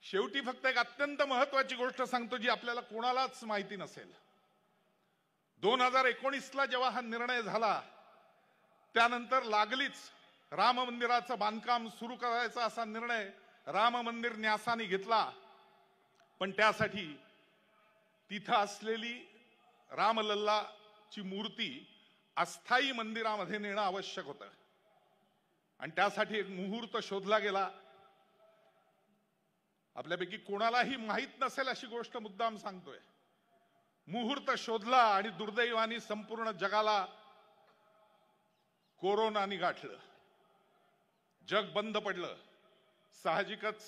शेवटी फक्त एक अत्यंत महत्त्वाची गोष्ट सांगतो जी आपल्याला कोणालाच माहिती नसेल। 2019ला जेव्हा हा निर्णय झाला त्यानंतर लागलीच राम मंदिराचं बांधकाम सुरू करायचा असा निर्णय राम मंदिर न्यासाने घेतला। पण त्यासाठी तिथं असलेली रामलल्लाची मूर्ती अस्थायी मंदिरामध्ये नेणं आवश्यक होतं आणि त्यासाठी एक मुहूर्त शोधला गेला। आपल्यापैकी कोणालाही माहित नसेल अशी गोष्ट मुद्दाम सांगतोय। मुहूर्त शोधला आणि दुर्दैवाने संपूर्ण जगाला कोरोनाने गाठलं। जग बंद पडलं। साहजिकच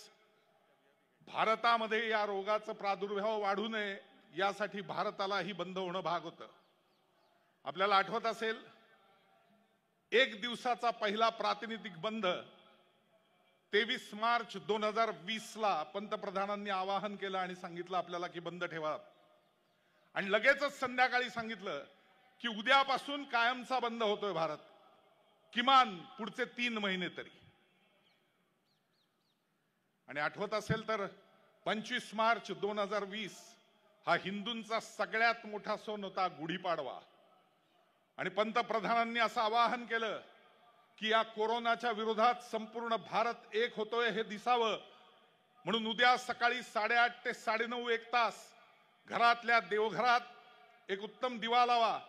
भारतामध्ये या रोगाचा प्रादुर्भाव वाढू नये यासाठी भारतालाही बंद होणं भाग होतं। आपल्याला आठवत असेल एक दिवसाचा पहिला प्रातिनिधिक बंद 23 मार्च 2020ला पंतप्रधानांनी आवाहन केलं आणि सांगितलं आपल्याला की बंद ठेवा आणि लगेचच संध्याकाळी सांगितलं की उद्यापासून कायमचा बंद होतोय भारत, किमान पुढचे 3 महिने तरी। आणि आठवत असेल तर 25 मार्च 2020 हा हिंदूंचा सगळ्यात मोठा सण होता, गुढीपाडवा। आणि पंतप्रधानांनी असं आवाहन केलं की या कोरोनाच्या विरोधात संपूर्ण भारत एक होतोय हे दिसावं म्हणून उद्या सकाळी 8:30 ते 9:30 एक तास घरातल्या देवघरात एक उत्तम दिवा लावा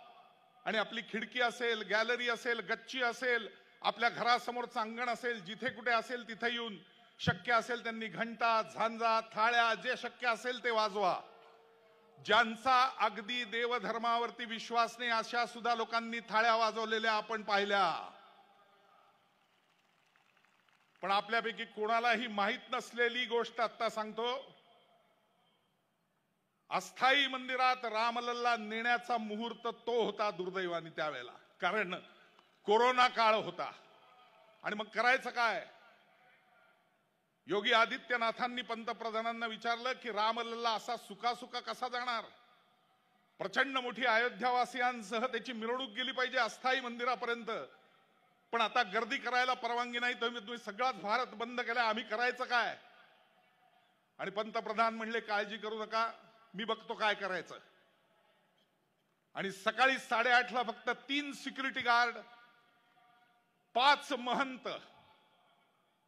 आणि आपली खिडकी असेल, गॅलरी असेल, गच्ची असेल, आपल्या घरासमोरचं अंगण असेल, जिथे कुठे असेल तिथे येऊन शक्य असेल त्यांनी घंटा, झांजा, थाळ्या जे शक्य असेल ते वाजवा। ज्यांचा अगदी देवधर्मावरती विश्वास नाही अशा सुद्धा लोकांनी थाळ्या वाजवलेल्या आपण पाहिल्या। पण आपल्यापैकी कोणालाही माहित नसलेली गोष्ट आता सांगतो। अस्थायी मंदिरात रामलल्ला नेण्याचा मुहूर्त तो होता दुर्दैवाने त्यावेळेला, कारण कोरोना काळ होता। आणि मग करायचं काय? योगी आदित्यनाथांनी पंतप्रधानांना विचारलं की रामलल्ला असा सुका कसा जाणार? प्रचंड मोठी अयोध्यावासियांसह त्याची मिरवणूक गेली पाहिजे अस्थायी मंदिरापर्यंत, पण आता गर्दी करायला परवानगी नाही, तुम्ही सगळाच भारत बंद केलाय, आम्ही करायचं काय? आणि पंतप्रधान म्हणले काळजी करू नका, मी बघतो काय करायचं। आणि सकाळी 8:30ला फक्त 3 सिक्युरिटी गार्ड, 5 महंत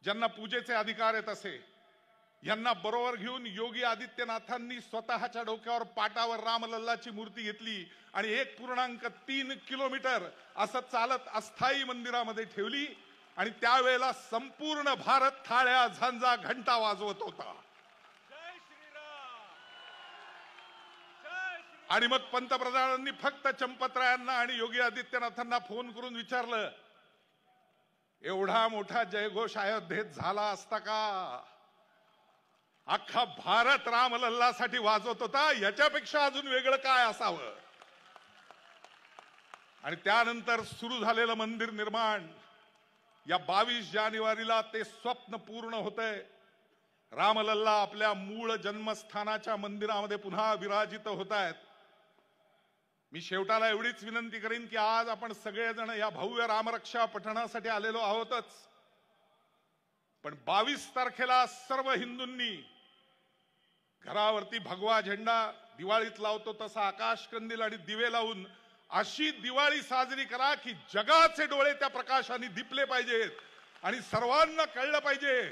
ज्यांना पूजेचे अधिकार आहेत असे यांना बरोबर घेऊन योगी आदित्यनाथांनी स्वतःच्या डोक्यावर पाटावर रामलल्लाची मूर्ती घेतली आणि 1.3 किलोमीटर असं चालत अस्थायी मंदिरामध्ये ठेवली। आणि त्यावेळेला संपूर्ण भारत थाळ्या, झांजा, घंटा वाजवत होता। आणि मग पंतप्रधानांनी फक्त चंपतरायांना आणि योगी आदित्यनाथांना फोन करून विचारलं, एवढा मोठा जयघोष अयोध्येत झाला असता का? अख्खा भारत रामलल्लासाठी वाजवत होता, याच्यापेक्षा अजून वेगळं काय असावं? आणि त्यानंतर सुरू झालेलं मंदिर निर्माण या 22 जानेवारीला ते स्वप्न पूर्ण होतंय। रामलल्ला आपल्या मूळ जन्मस्थानाच्या मंदिरामध्ये पुन्हा विराजित होत आहेत। मी शेवटाला एवढीच विनंती करीन की आज आपण सगळेजण या भव्य रामरक्षा पठणासाठी आलेलो आहोतच, पण 22 तारखेला सर्व हिंदूंनी घरावरती भगवा झेंडा दिवाळीत लावतो तसा आकाश कंदील आणि दिवे लावून अशी दिवाळी साजरी करा की जगाचे डोळे त्या प्रकाशाने दिपले पाहिजेत आणि सर्वांना कळलं पाहिजे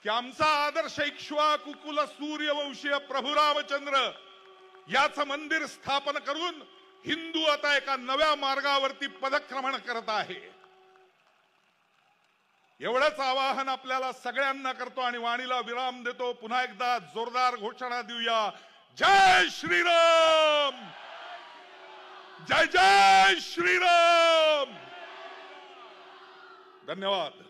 की आमचा आदर्श इक्ष्वाकु कुल सूर्यवंशीय प्रभू रामचंद्र याचं मंदिर स्थापन करून हिंदू आता एका नव्या मार्गावरती पदक्रमण करत आहे। एवढंच आवाहन आपल्याला सगळ्यांना करतो आणि वाणीला विराम देतो। पुन्हा एकदा जोरदार घोषणा देऊया, जय श्रीराम, जय जय श्रीराम। धन्यवाद।